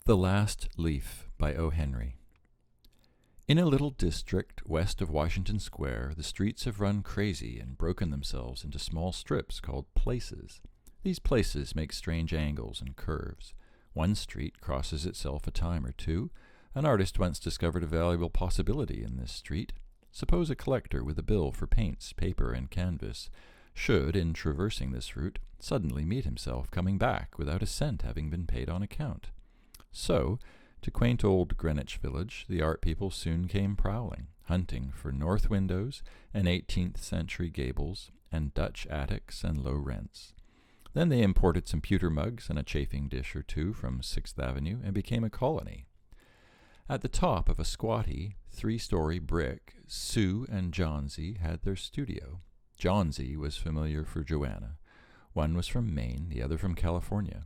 The Last Leaf by O. Henry. In a little district west of Washington Square, the streets have run crazy and broken themselves into small strips called places. These places make strange angles and curves. One street crosses itself a time or two. An artist once discovered a valuable possibility in this street. Suppose a collector with a bill for paints, paper, and canvas should, in traversing this route, suddenly meet himself coming back without a cent having been paid on account. So, to quaint old Greenwich Village, the art people soon came prowling, hunting for north windows and 18th century gables and Dutch attics and low rents. Then they imported some pewter mugs and a chafing dish or two from 6th Avenue and became a colony. At the top of a squatty, 3-story brick, Sue and Johnsy had their studio. Johnsy was familiar for Joanna. One was from Maine, the other from California.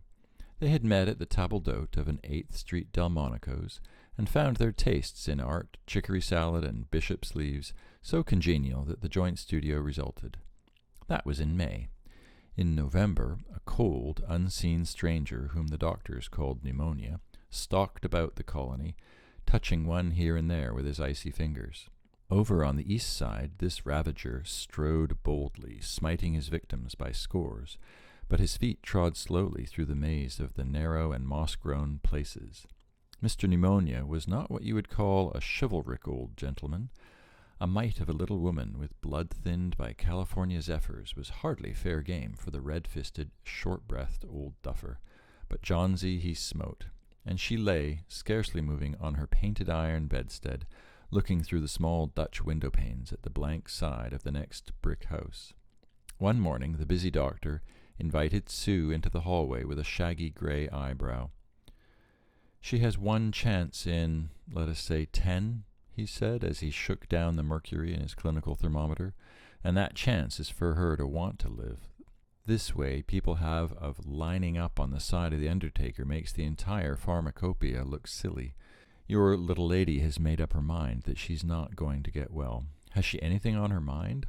They had met at the table d'hote of an 8th Street Delmonico's and found their tastes in art, chicory salad, and bishop's leaves so congenial that the joint studio resulted. That was in May. In November, a cold, unseen stranger whom the doctors called pneumonia stalked about the colony, touching one here and there with his icy fingers. Over on the east side, this ravager strode boldly, smiting his victims by scores, but his feet trod slowly through the maze of the narrow and moss-grown places. Mr. Pneumonia was not what you would call a chivalric old gentleman. A mite of a little woman with blood thinned by California zephyrs was hardly fair game for the red-fisted, short-breathed old duffer. But Johnsy he smote, and she lay, scarcely moving, on her painted iron bedstead, looking through the small Dutch window-panes at the blank side of the next brick house. One morning the busy doctor invited Sue into the hallway with a shaggy gray eyebrow. "She has one chance in, let us say, 10, he said, as he shook down the mercury in his clinical thermometer, and that chance is for her to want to live. This way people have of lining up on the side of the undertaker makes the entire pharmacopoeia look silly. Your little lady has made up her mind that she's not going to get well. Has she anything on her mind?"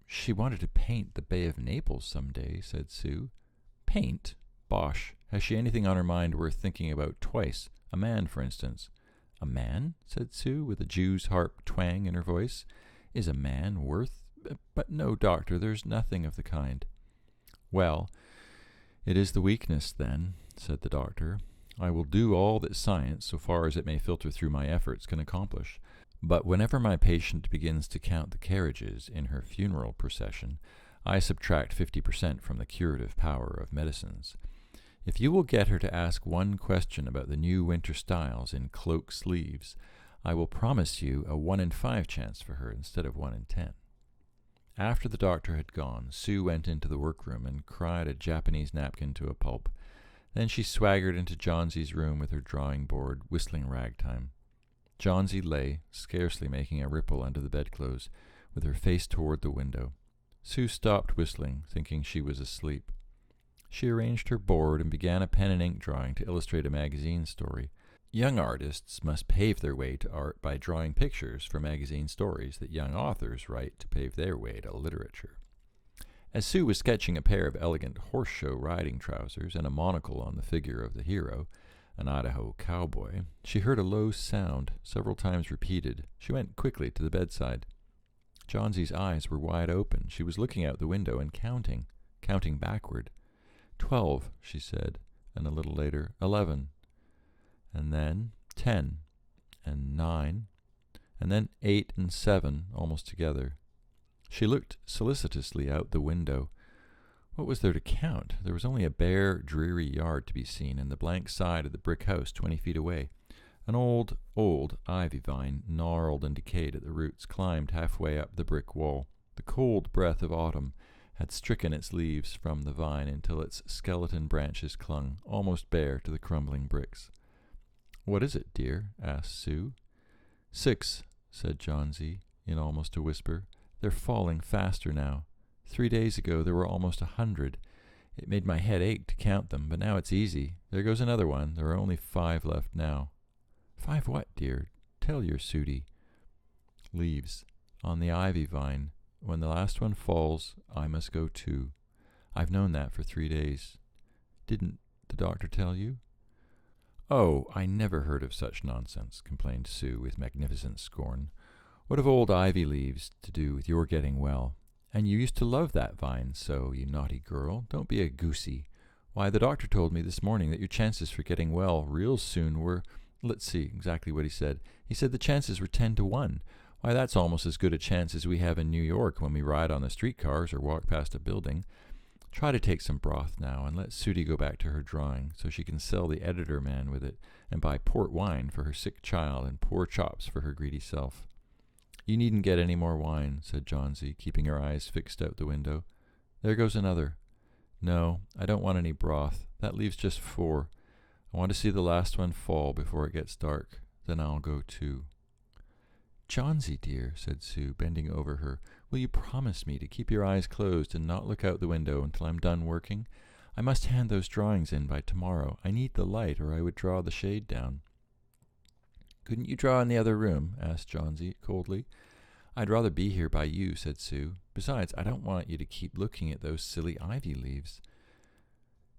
She wanted to paint the Bay of Naples some day," said Sue. "Paint? Bosh. Has she anything on her mind worth thinking about twice? A man, for instance." "A man?" said Sue, with a Jew's harp twang in her voice. "Is a man worth— But no, doctor, there's nothing of the kind." "Well, it is the weakness, then," said the doctor. "I will do all that science, so far as it may filter through my efforts, can accomplish. But whenever my patient begins to count the carriages in her funeral procession, I subtract 50% from the curative power of medicines. If you will get her to ask one question about the new winter styles in cloak sleeves, I will promise you a 1 in 5 chance for her instead of 1 in 10. After the doctor had gone, Sue went into the workroom and cried a Japanese napkin to a pulp. Then she swaggered into Johnsy's room with her drawing board, whistling ragtime. Johnsy lay, scarcely making a ripple under the bedclothes, with her face toward the window. Sue stopped whistling, thinking she was asleep. She arranged her board and began a pen and ink drawing to illustrate a magazine story. Young artists must pave their way to art by drawing pictures for magazine stories that young authors write to pave their way to literature. As Sue was sketching a pair of elegant horse-show riding trousers and a monocle on the figure of the hero, an Idaho cowboy, she heard a low sound, several times repeated. She went quickly to the bedside. Johnsy's eyes were wide open. She was looking out the window and counting backward. 12, she said, and a little later, 11, and then 10, and 9, and then 8 and 7, almost together. She looked solicitously out the window. What was there to count? There was only a bare, dreary yard to be seen, and the blank side of the brick house 20 feet away. An old ivy vine, gnarled and decayed at the roots, climbed halfway up the brick wall. The cold breath of autumn had stricken its leaves from the vine until its skeleton branches clung, almost bare, to the crumbling bricks. "What is it, dear?" asked Sue. 6, said Johnsy, in almost a whisper. "They're falling faster now. 3 days ago there were almost 100. It made my head ache to count them, but now it's easy. There goes another one. There are only 5 left now." "5 what, dear? Tell your Sudie." "Leaves. On the ivy vine. When the last one falls, I must go too. I've known that for 3 days. Didn't the doctor tell you?" "Oh, I never heard of such nonsense," complained Sue with magnificent scorn. "What have old ivy leaves to do with your getting well? And you used to love that vine so, you naughty girl. Don't be a goosey. Why, the doctor told me this morning that your chances for getting well real soon were— let's see exactly what he said. He said the chances were 10 to 1. Why, that's almost as good a chance as we have in New York when we ride on the streetcars or walk past a building. Try to take some broth now, and let Sooty go back to her drawing, so she can sell the editor man with it, and buy port wine for her sick child and poor chops for her greedy self." "You needn't get any more wine," said Johnsy, keeping her eyes fixed out the window. "There goes another. No, I don't want any broth. That leaves just 4. I want to see the last one fall before it gets dark. Then I'll go too." "Johnsy, dear," said Sue, bending over her, "will you promise me to keep your eyes closed and not look out the window until I'm done working? I must hand those drawings in by tomorrow. I need the light, or I would draw the shade down." "Couldn't you draw in the other room?" asked Johnsy coldly. "I'd rather be here by you," said Sue. "Besides, I don't want you to keep looking at those silly ivy leaves."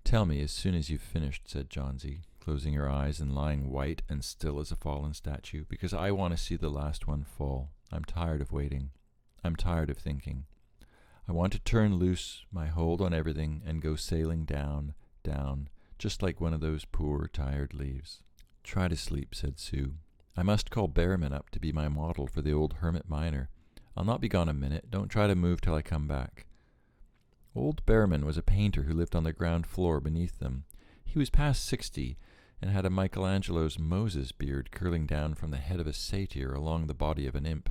"Tell me as soon as you've finished," said Johnsy, closing her eyes and lying white and still as a fallen statue, "because I want to see the last one fall. I'm tired of waiting. I'm tired of thinking. I want to turn loose my hold on everything and go sailing down, down, just like one of those poor, tired leaves." "Try to sleep," said Sue. "I must call Behrman up to be my model for the old hermit miner. I'll not be gone a minute. Don't try to move till I come back." Old Behrman was a painter who lived on the ground floor beneath them. He was past 60 and had a Michelangelo's Moses beard curling down from the head of a satyr along the body of an imp.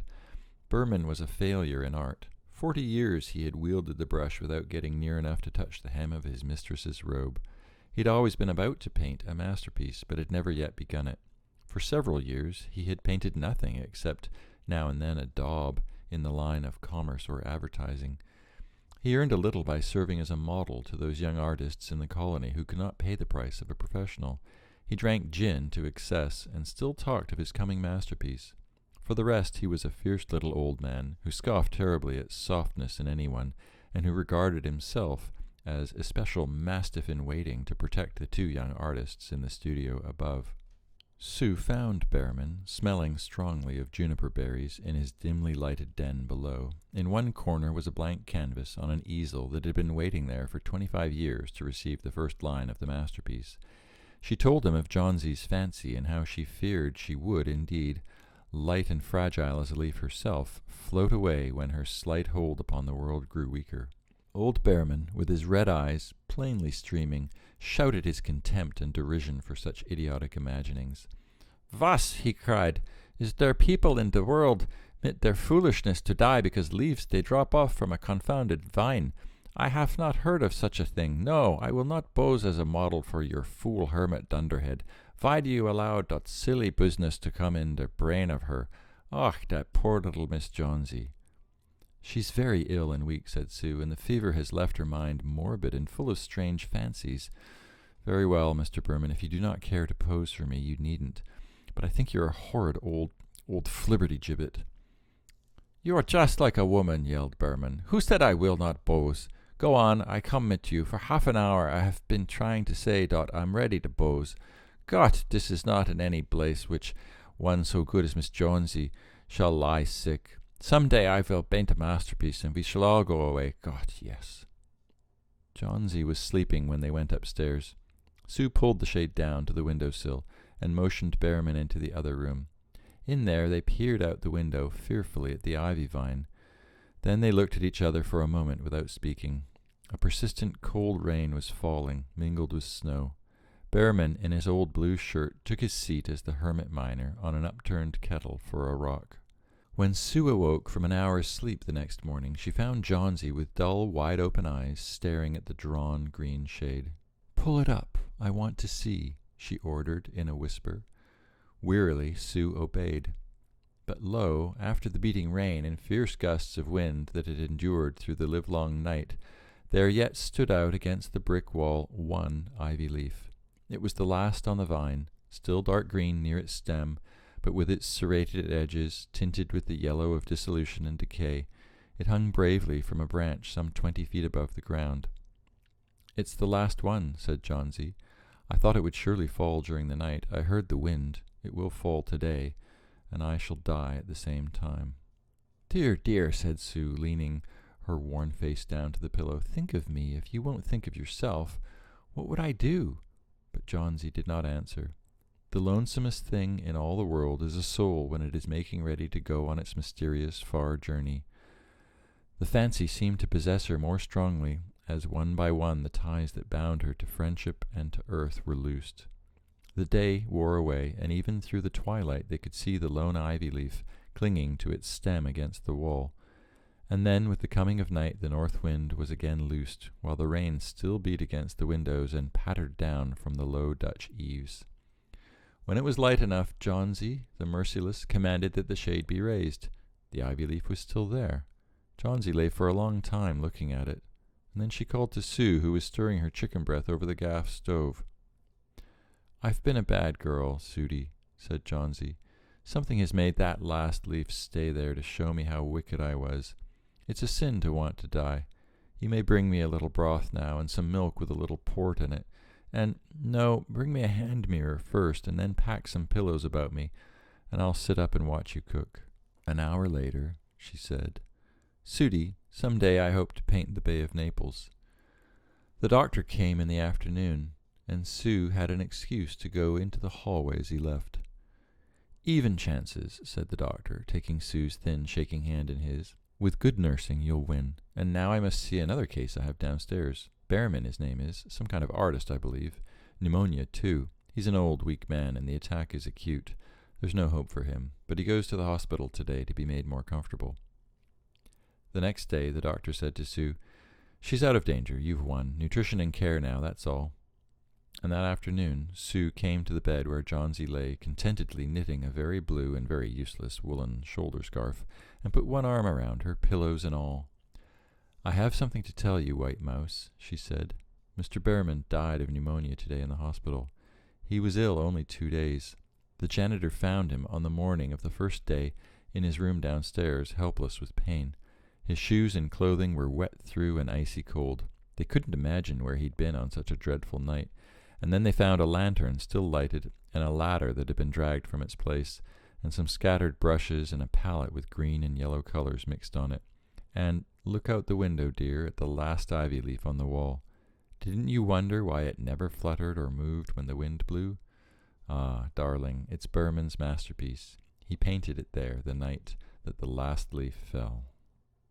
Behrman was a failure in art. 40 years he had wielded the brush without getting near enough to touch the hem of his mistress's robe. He'd always been about to paint a masterpiece, but had never yet begun it. For several years he had painted nothing except now and then a daub in the line of commerce or advertising. He earned a little by serving as a model to those young artists in the colony who could not pay the price of a professional. He drank gin to excess and still talked of his coming masterpiece. For the rest, he was a fierce little old man who scoffed terribly at softness in anyone, and who regarded himself as a special mastiff-in-waiting to protect the 2 young artists in the studio above. Sue found Behrman, smelling strongly of juniper berries, in his dimly lighted den below. In one corner was a blank canvas on an easel that had been waiting there for 25 years to receive the first line of the masterpiece. She told him of Johnsy's fancy and how she feared she would, indeed, light and fragile as a leaf herself, float away when her slight hold upon the world grew weaker. Old Behrman, with his red eyes plainly streaming, shouted his contempt and derision for such idiotic imaginings. "Was," he cried, "is there people in the world mit their foolishness to die because leaves they drop off from a confounded vine? I have not heard of such a thing. No, I will not pose as a model for your fool hermit dunderhead. Why do you allow that silly business to come in the brain of her? Och, that poor little Miss Johnsy." "She's very ill and weak," said Sue, "and the fever has left her mind morbid and full of strange fancies." "Very well, Mr. Behrman, if you do not care to pose for me, you needn't. But I think you're a horrid old flibberty-gibbet." "You're just like a woman," yelled Behrman. "Who said I will not pose? Go on, I come mit you. For half an hour I have been trying to say dot I'm ready to pose. Gott, this is not in any place which one so good as Miss Johnsy shall lie sick. Some day I will paint a masterpiece, and we shall all go away. God, yes." Johnsy was sleeping when they went upstairs. Sue pulled the shade down to the window-sill and motioned Behrman into the other room. In there they peered out the window fearfully at the ivy vine. Then they looked at each other for a moment without speaking. A persistent cold rain was falling, mingled with snow. Behrman, in his old blue shirt, took his seat as the hermit miner on an upturned kettle for a rock. When Sue awoke from an hour's sleep the next morning, she found Johnsy with dull, wide-open eyes staring at the drawn green shade. "Pull it up. I want to see," she ordered in a whisper. Wearily, Sue obeyed. But lo, after the beating rain and fierce gusts of wind that had endured through the livelong night, there yet stood out against the brick wall one ivy leaf. It was the last on the vine, still dark green near its stem, but with its serrated edges tinted with the yellow of dissolution and decay. It hung bravely from a branch some 20 feet above the ground. "It's the last one," said Johnsy. I thought it would surely fall during the night. I heard the wind. It will fall today, and I shall die at the same time." "Dear, dear," said Sue, leaning her worn face down to the pillow. "Think of me. If you won't think of yourself, what would I do?" But Johnsy did not answer. The lonesomest thing in all the world is a soul when it is making ready to go on its mysterious far journey. The fancy seemed to possess her more strongly, as one by one the ties that bound her to friendship and to earth were loosed. The day wore away, and even through the twilight they could see the lone ivy leaf clinging to its stem against the wall. And then, with the coming of night, the north wind was again loosed, while the rain still beat against the windows and pattered down from the low Dutch eaves. When it was light enough, Johnsy, the merciless, commanded that the shade be raised. The ivy leaf was still there. Johnsy lay for a long time looking at it, and then she called to Sue, who was stirring her chicken breast over the gas stove. "I've been a bad girl, Sudie," said Johnsy. "Something has made that last leaf stay there to show me how wicked I was. It's a sin to want to die. You may bring me a little broth now, and some milk with a little port in it. And, no, bring me a hand mirror first, and then pack some pillows about me, and I'll sit up and watch you cook." An hour later, she said, "Sudie, some day I hope to paint the Bay of Naples." The doctor came in the afternoon, and Sue had an excuse to go into the hallway as he left. "Even chances," said the doctor, taking Sue's thin, shaking hand in his. "With good nursing, you'll win. And now I must see another case I have downstairs. Behrman, his name is. Some kind of artist, I believe. Pneumonia, too. He's an old, weak man, and the attack is acute. There's no hope for him, but he goes to the hospital today to be made more comfortable." The next day, the doctor said to Sue, "She's out of danger. You've won. Nutrition and care now, that's all." And that afternoon, Sue came to the bed where Johnsy lay, contentedly knitting a very blue and very useless woolen shoulder scarf, and put one arm around her, pillows and all. "I have something to tell you, White Mouse," she said. "Mr. Behrman died of pneumonia today in the hospital. He was ill only 2 days. The janitor found him on the morning of the first day in his room downstairs, helpless with pain. His shoes and clothing were wet through and icy cold. They couldn't imagine where he'd been on such a dreadful night. And then they found a lantern still lighted, and a ladder that had been dragged from its place, and some scattered brushes and a palette with green and yellow colors mixed on it. And look out the window, dear, at the last ivy leaf on the wall. Didn't you wonder why it never fluttered or moved when the wind blew? Ah, darling, it's Behrman's masterpiece. He painted it there the night that the last leaf fell."